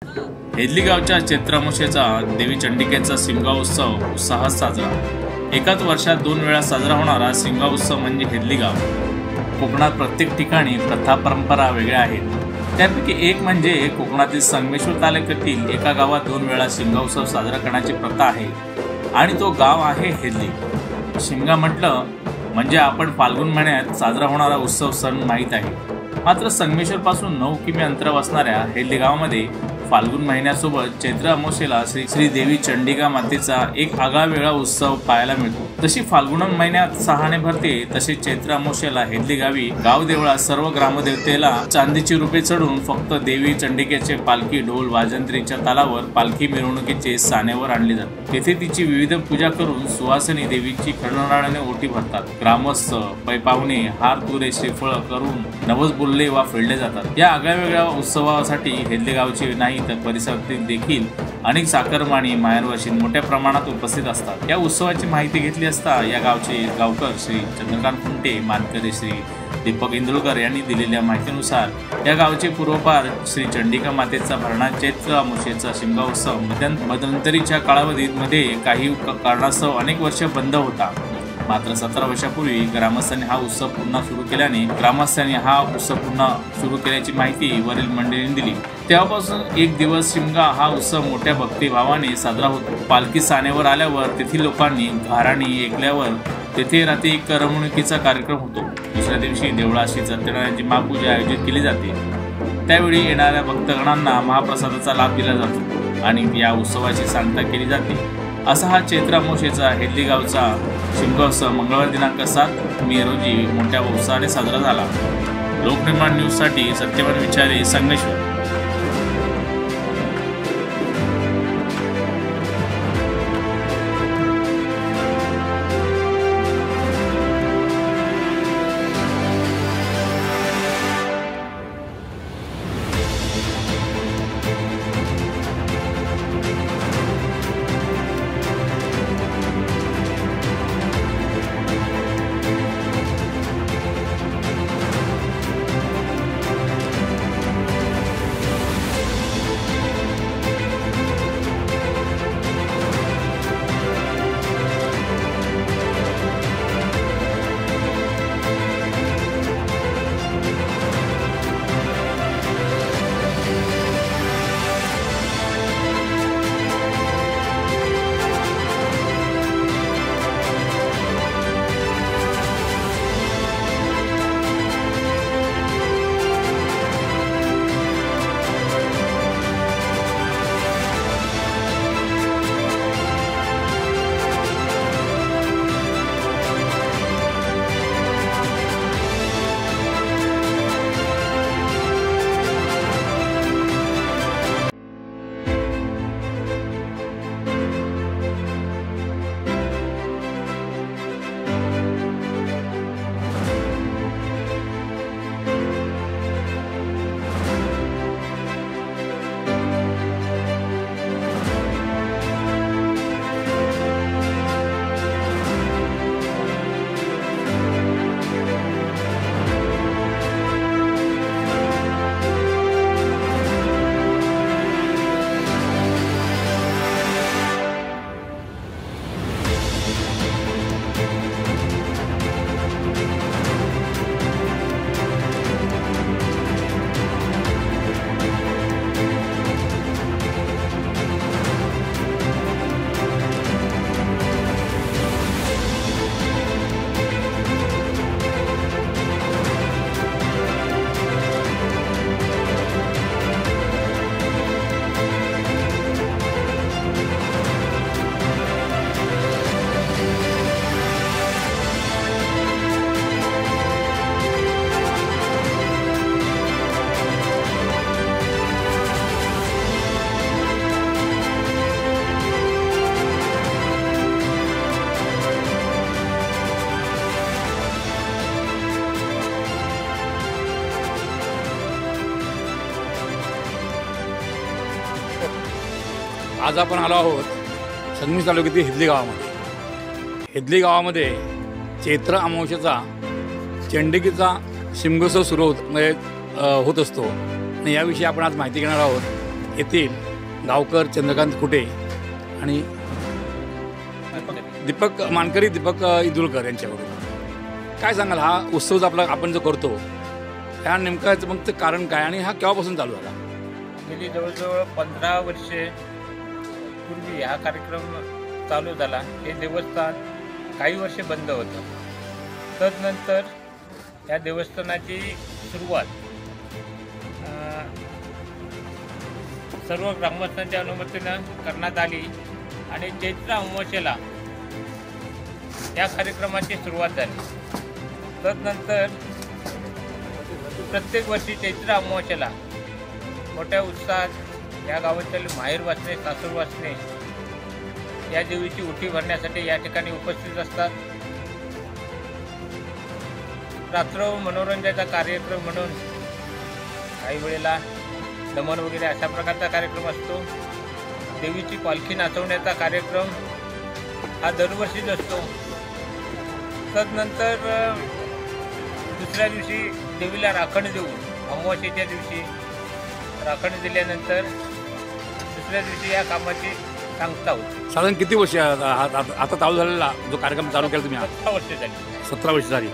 हेदली गावच्या चैत्रामोशेचा देवी चंडिकेचा शिमगा उत्सव उत्साहात साजरा। एकाच वर्षात 2 वेळा साजरा होणारा शिमगा उत्सव म्हणजे हेदली गाव। कोकणात प्रत्येक ठिकाणी प्रथा परंपरा वेगळ्या आहेत। त्यापैकी एक म्हणजे कोकणातील संगमेश्वर तालुक्यातील एका गावात 2 वेळा शिमगा उत्सव साजरा करण्याची प्रथा आहे आणि तो गाव आहे हेदली। शिमगा म्हटलं म्हणजे आपण फाल्गुन महिन्यात साजरा होणारा उत्सव सण माहीत आहे। मात्र संगमेश्वर पासून 9 किमी अंतरावर असणाऱ्या हेदली गावामध्ये फाल्गुन महिन्यासोबत चैत्र अमावस्येला श्री देवी चंडिका मातेचा एक आगळा वेगळा उत्सव पाहायला मिळतो। जशी फाल्गुन महिन्यात सहाणे भरते तसे चैत्र अमावस्येला हेदली गावी गावदेवळात सर्व ग्रामदेवतेला चांदीची रूपे चढून फक्त देवी चंडिकेचे पालखी ढोल वाजंत्रीच्या तालावर पालखी मिरवणुकीचे सानेवर आणले जाते। तेथे तिची विविध पूजा करून सुवासिनी देवीची खणखणाने ओटी भरतात। ग्रामस्थ पै पाहुणे हार तुरे श्रीफळ करून नवस बोलले वा फेडले जातात। या आगळ्या वेगळ्या उत्सवासाठी हेदली गावचे नाही तर परिसरातील देखील अनेक चाकरमानी माहेरवाशीत मोठ्या प्रमाणात उपस्थित असतात। या उत्सवाची माहिती घेतली असता या गावचे गावकर श्री चंद्रकांत खुंटे मानकरे श्री दीपक इंदुलकर यांनी दिलेल्या माहितीनुसार या गावचे पूर्वपार श्री चंडिका मातेचा भरणा चैत्र अमावस्येचा शिमगा उत्सव मध्यंतरीच्या कालावधीमध्ये काही कारणास्तव अनेक वर्ष बंद होता। मात्र 17 वर्षापूर्वी ग्रामस्थांनी हा उत्सव पुन्हा सुरू केल्याची माहिती वरील मंडळींनी दिली। तेव्हापासून एक दिवस शिमगा हा उत्सव मोठ्या भक्तिभावाने साजरा होतो। पालखी सानेवर आल्यावर तेथील लोकांनी घाराणी ऐकल्यावर तेथे रात्री करमणुकीचा कार्यक्रम होतो। दुसऱ्या दिवशी देवळाशी सत्यनारायणाची महापूजा आयोजित केली जाते। त्यावेळी येणाऱ्या भक्तगणांना महाप्रसादाचा लाभ दिला जातो आणि या उत्सवाची सांगता केली जाते। असा हा चैत्र अमावस्येचा हेदली गावचा शिमगा उत्सव मंगळवार दिनांक 7 मे रोजी मोठ्या उत्साहाने साजरा झाला। लोकनिर्माण न्यूजसाठी सत्यवान विचारे, संगमेश्वर। आज आपण आलो आहोत संगमेश्वर तालुक्यातील हेदली गावामध्ये। हेदली गावामध्ये चैत्र अमावस्येचा चंडिकेचा शिमगोत्सव सुरू होत असतो आणि याविषयी आपण आज माहिती घेणार आहोत। येथील गावकर चंद्रकांत खुटे आणि दीपक मानकरी, दीपक इंदुलकर यांच्याकडून. काय सांगाल, हा उत्सव जो आपण जो करतो ह्या नेमकं मग ते कारण काय आणि हा केव्हापासून चालू झाला? गेली जवळजवळ 15 वर्षे पूर्वी हा कार्यक्रम चालू झाला. हे देवस्थान काही वर्षे बंद होतं. तदनंतर या देवस्थानाची सुरुवात सर्व ग्रामस्थांच्या अनुमतीनं करण्यात आली आणि चैत्र अमावस्येला या कार्यक्रमाची सुरुवात झाली. तदनंतर प्रत्येक वर्षी चैत्र अमावस्येला मोठ्या उत्साहात या गावातील माहेर वाचणे, सासूर वाचणे या देवीची उठी भरण्यासाठी या ठिकाणी उपस्थित असतात. रात्र मनोरंजनाचा कार्यक्रम म्हणून काही वेळेला दमन वगैरे अशा प्रकारचा कार्यक्रम असतो. देवीची पालखी नाचवण्याचा कार्यक्रम हा दरवर्षीच असतो. तदनंतर दुसऱ्या दिवशी देवीला राखण देऊन अमावस्येच्या दिवशी राखण दिल्यानंतर दुसऱ्या दिवशी या कामाची सांगता होती. साधारण किती वर्ष आता चालू झालेला जो कार्यक्रम चालू केला तुम्ही? 17 वर्षे झाली. 17 वर्ष झाली.